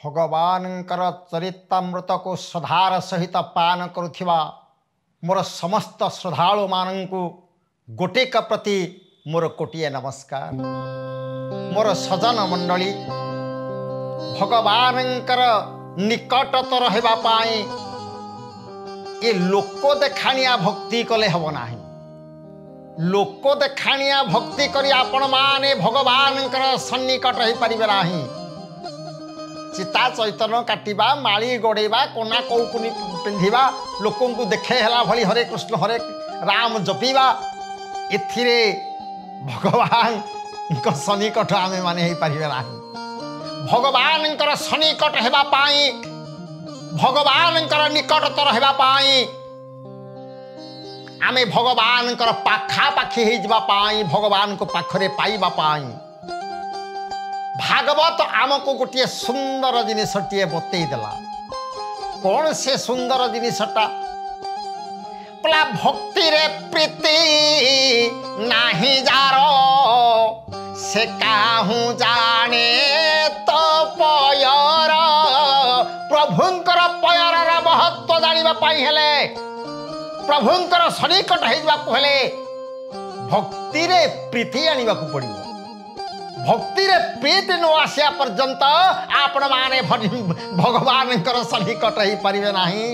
भगवानंकर चरितामृत को श्रद्धार सहित पान करुथिबा मोर समस्त श्रद्धालु मानंकु गोटेक प्रति मोर कोटिए नमस्कार। मोर सजन मंडली भगवानंकर निकटतर हेबा पाई ये लोक देखाणिया भक्ति कले हब नाही। लोक देखाणिया भक्ति करी आपण माने भगवानंकर सन्निकट हो पारिबे नाही। चिता चैतन्य काटिबा माली गोड़ेबा कोना कौकुनी पिंधिबा लोकों को देखे हला भली हरे कृष्ण हरे राम जपीबा एथिरे भगवान सन्निकट आमे माने हो पारिबे नाही। भगवानंकर सन्निकट हेबा पाई भगवानंकर निकटतर हेबा पाई आमे भगवानंकर पाखापाखी हो जाबा पाई भगवान को पाखरे पाइबा पाई भागवत आमको गोटे सुंदर जिनिसटे बतई देला। कौन से सुंदर जिनिसटा पला भक्ति रे प्रीति नाही जारो से काहू जाने तो पयर प्रभुंकर पयर महत्व जानिबा पाई हेले प्रभुंकर सन्निकट हेबाकू हेले भक्ति रे प्रीति आनिबाकू पड़िबो। भक्ति रे प्रीति न आसिया पर्यंत आपण माने भगवानंकर सन्निकट हो पारिबे नाही।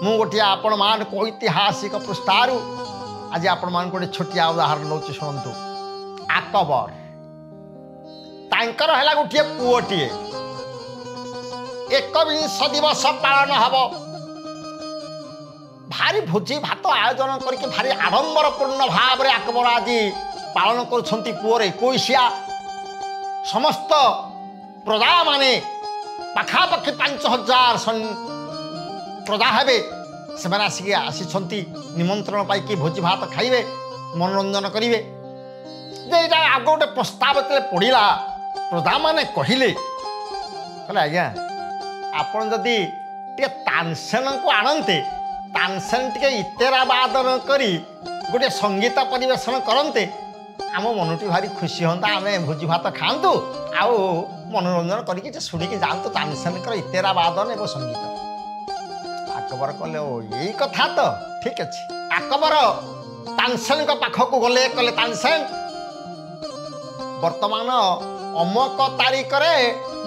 मु गोटे आपण मान को ऐतिहासिक पृष्ठारु आज आपण मान गोटे छोटिया उदाहरण नौची शुणु। अकबर तांकर हला गोटे पुओटिए 21 दिवस पालन हब भारी भोजी भात आयोजन करके भारी आडंबरपूर्ण भाव रे अकबर आज पालन करुछंती पुओर 21 समस्त प्रजा माने पाखापाखि 5000 प्रजा हेबे से आसिक आसी निमंत्रण पाई भोजी भात खाइबे मनोरंजन करिवे। जे आग गोटे प्रस्ताव पड़ा प्रजा माने कहले आज्ञा आपन जदि टे तानसेन को आणते तानसेन टे इतेरा वादन करी गोटे संगीत परिवेशन करते आम मनटी भारी खुशी होता आम भोजी भात खातु आउ मनोरंजन करके शुणिकी जातु तानसेन इतेरा वादन एवं संगीत। अकबर कहले ओ यही कथा तो ठीक अच्छे। अकबर तानसेन पाखक गले कहले तानसेन वर्तमान अमक तारीख रे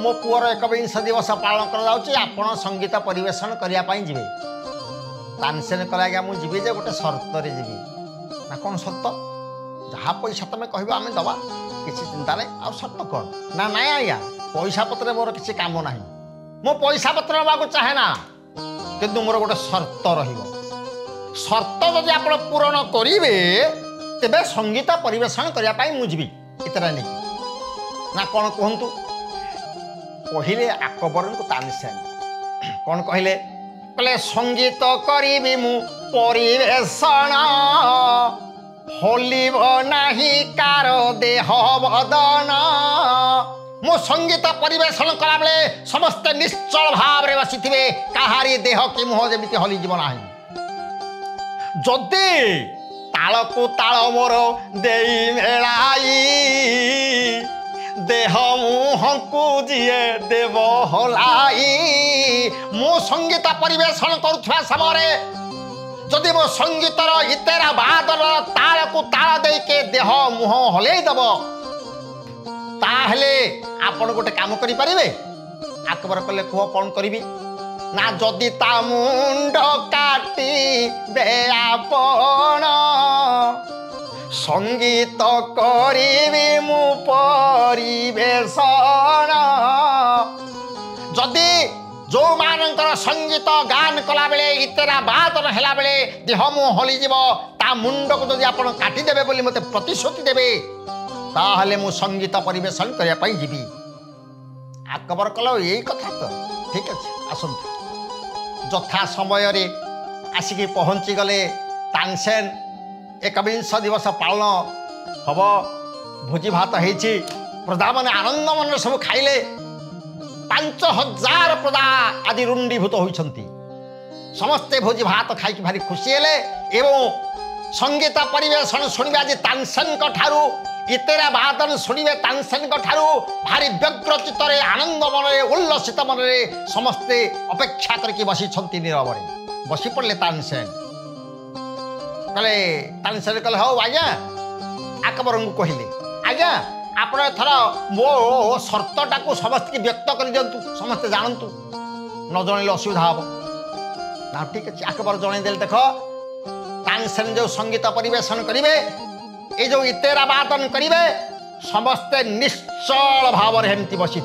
मो पुअर 21 दिवस पालन कर संगीत परिवेशन करने जी। तानसेन कहले आज्ञा मुझे जी जे गोटे सर्त रे जी ना कौन शर्त जहाँ पैसा तुम कह आम दबा किसी चिंता नहीं आ शर्त कौन ना ना आज्ञा पैसा पत्र मोर किसी काम ना मो पैसा पत्र नाक चाहे ना किंतु मोर गोटे शर्त शर्त जदि आप पूरण करेंगे तेरे संगीत परिवेशन करने मुझे इतना नहीं ना कौन कहतु कहले अकबर को तानसेन कौन कहले कहले संगीत करी मु परिवेशन हलिब नाही कार देह बदन मो संगीत परिवेशन कला बेले समस्ते निश्चल भाव रे बसी थे कहारी देह कि मुह जमी हलिजीव ना जदि ताल को ताल मोर देई मेलाई देह मुह को जीए देव हलाई मो संगीत परिवेशन करुवा समय जदि मो संगीतर इतेरा बादल ताल को ताल दे के देह मुह हलई दब ताहले आपण गोटे काम करि परिबे। अकबर कहले कह कौन करी ना जदि ता मुंड काटी बे आपण संगीत करी मु परिवेशन जदि जो मानकर संगीत गान कला बेले इतेरा बादन हेला बेले देह मुह हलिजीव ता मुंड को जदि आपण काटिदेवे बोली मते प्रतिश्रुति देवे ताहले मु संगीत परिवेशन करने जीवी। अकबर कहला यही कथा तो ठीक अच्छे आसतु यथा समय आसिक पहुँची गले तानसेन 21 दिवस पालन हम भोजी भात होती प्रजा मैंने आनंद मन सब खाइले 5000 प्रजा आदि रुंडीभूत होती समस्ते भोजी भात खाई भारी खुशी हेले एवं संगीत परिवेशन शुणा आज तानसेन ठारू इतेरा बादन शुणे तानसेन ठारू भारी व्यग्र चित्त आनंद मन उल्लसित मन समस्ते अपेक्षा करके बसी नीरव बसी पड़े तानसेन कहले तानसेन कहले हौ आज्ञा अकबर को कहले आज्ञा आपण एथर मो शर्तटा को समस्त की व्यक्त कर दिंतु समस्ते जानतु न जनइले असुविधा हम ना ठीक अच्छे अकबर जनईदे देख तानसेन जो संगीत परिवेशन करेंगे ये जो इतेरा बादन करेंगे समस्ते निश्चल भाव एमती बसी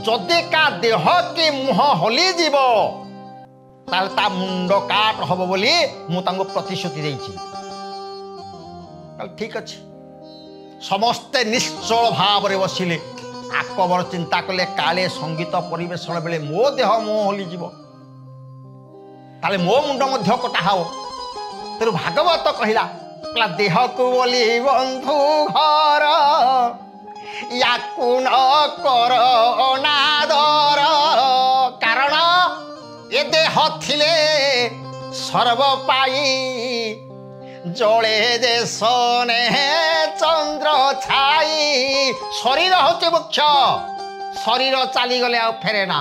जदि का देह की मुह हलीजीव ता मुंड काट हम बोली मुझे प्रतिश्रुति देछि ठीक अच्छे समस्ते निश्चल भाव बसिले अकबर चिंता कले काले संगीत परिवेशन बेले मो देह मुह हलीजीव ताले मो मुंड मध्य कटा हो तेरु भागवत कहला देह को बोली बंधु घर या कुन कर अनादर कारण ये देह थिले सर्व पाई जले जे सने चंद्र छाई शरीर होचे मुख्य शरीर चली गले आ फेरे ना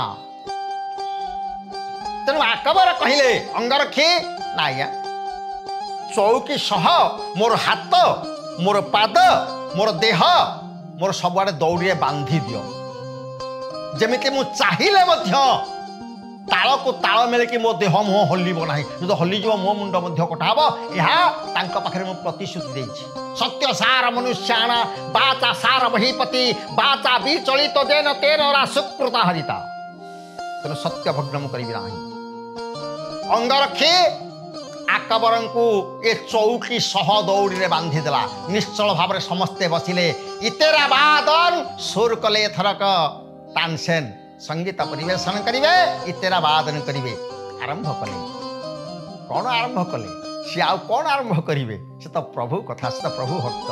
तेणु अकबर कहले अंगरक्षी ना चौकी सह मोर हाथ मोर पाद मोर देह मोर सबुआड़े दौड़ी बांधी दियो जमीती मु चाहिए ताल को ताल मिले मो देह मुह हल्ब ना जो हलीज मो मुंड कटाब यह पाखे मु प्रतिश्रुति देछि सत्य सार मनुष्याण बाचा सार बहीपति बाचा विचलित देन तेन सुकृता हरिता तेणु सत्य भग्न करी ना अंगरक्षी अकबर को ये चौकी सह दौड़ी बांधी देला निश्चल भाव में समस्ते बसिले इतेरा बादन सुर कले थरक तानसेन संगीत परिवेशन करेंगे इतेरा बादन करेंगे आरंभ कले कौन आरंभ कले सी आउ कौन आरंभ करेंगे से तो प्रभु कथा से तो प्रभु भक्त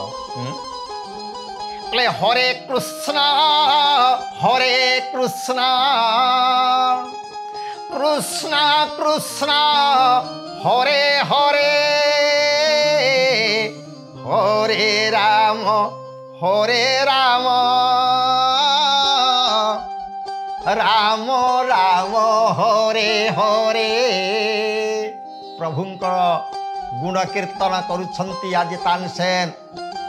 हरे कृष्ण कृष्ण कृष्ण हरे हरे हरे राम राम राम हरे हरे प्रभुंकर गुण कीर्तन करुछंती आज तानसेन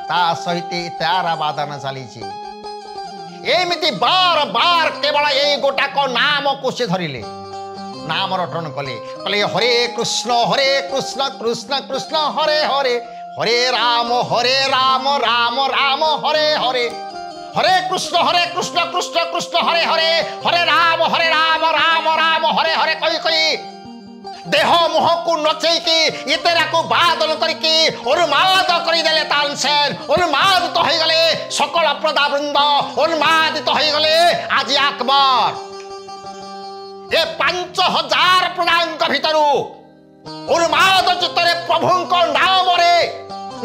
ता सहित तारा बादन चली एमती बार बार केवल ये गोटाक नाम को से धरिले नाम रटन कले कले हरे कृष्ण कृष्ण कृष्ण हरे हरे हरे राम राम राम हरे हरे हरे कृष्ण कृष्ण कृष्ण हरे हरे हरे राम राम राम हरे हरे कही कही देह मुह को नचेकी इतेरा को बादल करके उन्माद करदेले तानसेन उन्मादित तो हो गले सकल प्रदावृंद उन्मादित तो हो गले आज अकबर ये 5000 प्रधान भितर उन्माद चित्तरे प्रभु नाम रे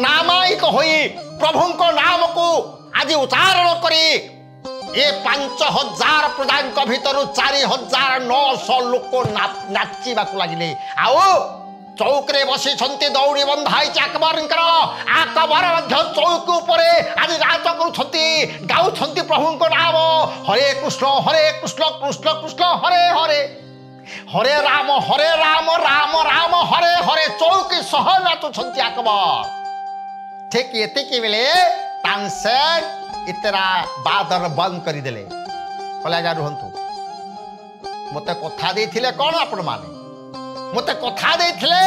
नामायिक होई प्रभु नाम को आज उच्चारण करी ये 5000 प्रधान भितर 4900 लोक नाचिबा लगिले आओ चौकरे बसी दौड़ी बंधाई अकबर चौक उपरे आज राज कर गाँव प्रभु नाम हरे कृष्ण कृष्ण कृष्ण हरे हरे हरे राम राम राम हरे हरे चौकी सह नाचुंट अकबर ठीक ये बेले तानसेन इतेरा बादन बंद करदेले कहले आज्ञा रुहतु मत कथा देथिले कौन आपण माने मत कथा देथिले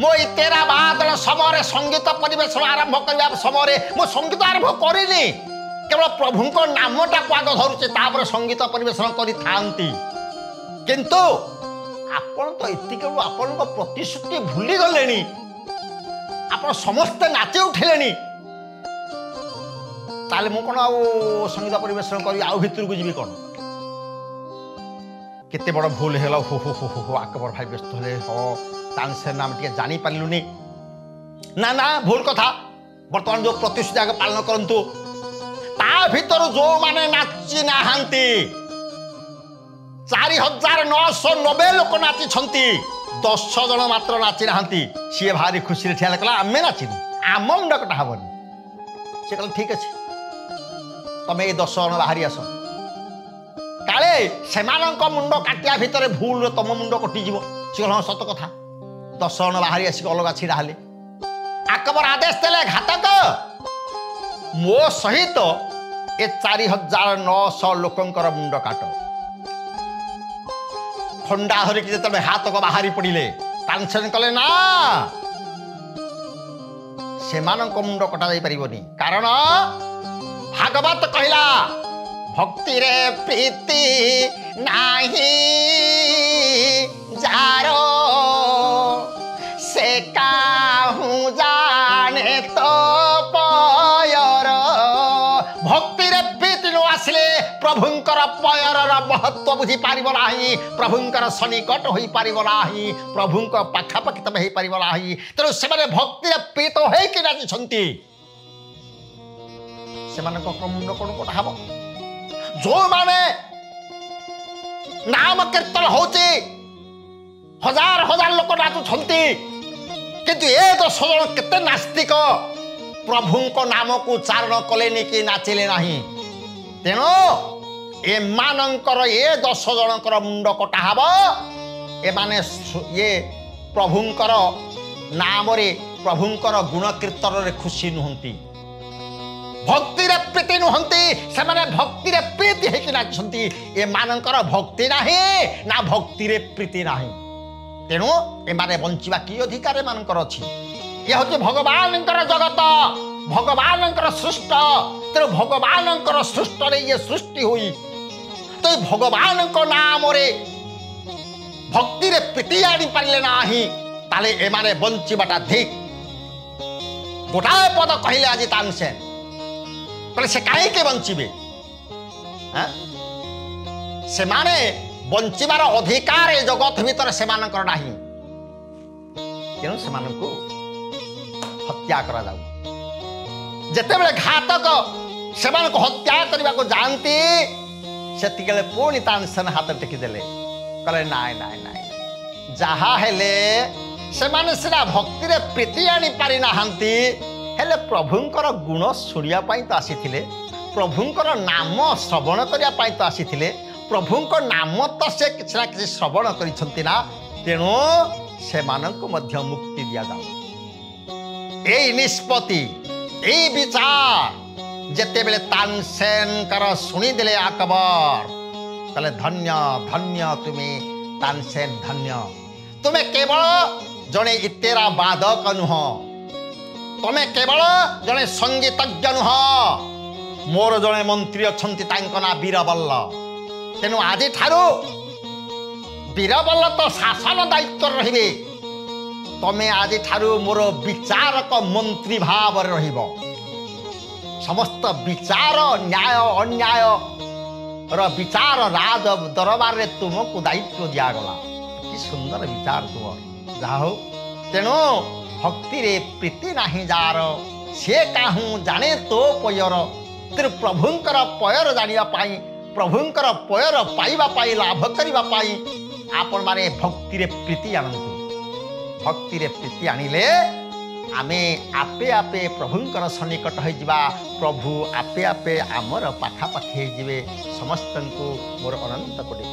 मो इतेरा बादन समय संगीत परिवेशन आरंभ करने समय मो संगीत आरंभ करिनी केवल प्रभु नामटा को आग धरुचे तापर संगीत परिवेशन करी थांती किंतु आपण तो इति केवल आपण को प्रतिश्रुति भूली गलेनी आपण समस्त नाचे उठिलेनी ताले मु कोन आउ संगीत परिवेशन करी आउ भितर को जीवी कोन केते बड़ भूल हेला हो हो हो हो अकबर भाई व्यस्त होले हो तानसेन नाम टिके जानी पारलुनी ना ना भूल कथा वर्तमान जो प्रतिश्रुति आगे पालन करंतु ता भितर जो माने नाची नाहांती 4990 लोक नाची छंती 10 जन मात्र नाची नाहांती सी भारी खुशी रे ठिया लागला आमे नाचिनु आम मुंड कटा हबनी से कहले ठीक अच्छे तमें ये 10 जन बाहरी आस काले से मुंड काटिया भितर भूल तुम मुंड कटिज सी हाँ सत कथा 10 जन बाहरी आसिक अलग छिड़ा हेले अकबर आदेश देले घातक मो सहित ए 4900 लोकंकर मुंड काट खंडा धरिक जो हाथ को बाहरी पड़े तानसेन कले ना से मुंड कटा जाई परिबनी कारण भागवत कहला भक्ति रे प्रीति नाही जारो से काहू जाने तो पयर भक्ति रे प्रीति न आसिले प्रभुंकर पयर महत्व बुझी पारिब नाही प्रभुंकर सनिकट होई पारिब नाही प्रभुंक पाखापाखि तमे होई पारिब नाही तेणु से भक्ति रे प्रीत होई कि नाचिछंती से मुंड कौन कटा हम जो माने नाम कीर्तन होची हजार हजार लोक नाचुछंती किंतु ए 10 जन केते नास्तिक प्रभु को नाम को उच्चारण कले कि नाचिले नहीं तेणु एमानंकर ये 10 जनकर मुंड कटा हब एमाने ये प्रभुंकर नाम रे प्रभुंकर गुण कीर्तन रे खुशी नुहंती भक्ति रे प्रीति नुहंती से माने भक्ति रे प्रीति है कि नाचंती एमानंकर भक्ति नाही ना भक्ति रे प्रीति नाही तेणु एमाने बंचिबा की अधिकार एमानंकर अछि ये होची भगवानंकर जगत भगवानंकर सृष्ट तेणु भगवानंकर सृष्ट रे ये सृष्टि हुई तो भगवानंकर नाम रे भक्ति रे प्रीति आनी पारिले नाही ताले एमाने बंचिबाटा ठीक गोटाए पद कहले आज तानसेन कहले से काहे के बंचिबे से माने बंचिबार अधिकार ए जगत भीतर से मानकर नाही तेणु से मानकु हत्या करा जाऊ जेते बेले घातक से मानक हत्या करबा को जानती सेतिकेले पुणी तानसेन हाथ टेकी देले कहले नाय नाय नाय जहा हेले से माने सिना भक्ति रे प्रीति आनी पारि नाहंती हेले प्रभुंकर गुण सुनिया पाई तो आसीथिले प्रभुंकर नाम श्रवण करिया पाई तो आसीथिले प्रभुंकर नाम तो से किछ ना किछ श्रवण करिसंती ना तेणु से मानक मध्य मुक्ति दिया जाऊ ए निष्पत्ति ए विचार जेते बेले तानसेन कर सुनी दिले अकबर कहले धन्य धन्य तुम्हें तानसेन धन्य तुम्हें केवल जने इतेरा बादक नुह तमे केवल जने संगीतज्ञ नुह मोर जने मंत्री अछंती तांको ना वीरबल्ल तेनु आज ठारू वीरबल्ल तो शासन दायित्व रहिबे तमे आज ठारू मोर विचारक मंत्री भाव रहिबो समस्त विचार न्याय अन्याय र विचार राज दरबार रे तुमको दायित्व दिया गला कि सुंदर विचार तुम जाहो तेणु भक्ति रे प्रीति नाही जार से काहू जाने तो पयर तेणु प्रभुंकर पयर जानिया पाई प्रभुंकर पयर पाइबा पाई लाभ करिबा पाई आपण माने भक्ति रे प्रीति आनंतु भक्ति रे प्रीति आनिले आमे आपे आपे प्रभुंकर सन्निकट हो जिबा प्रभु आपे आपे आमर पाखापाखि हो जिवे समस्तंकु मोर अनंत कोटि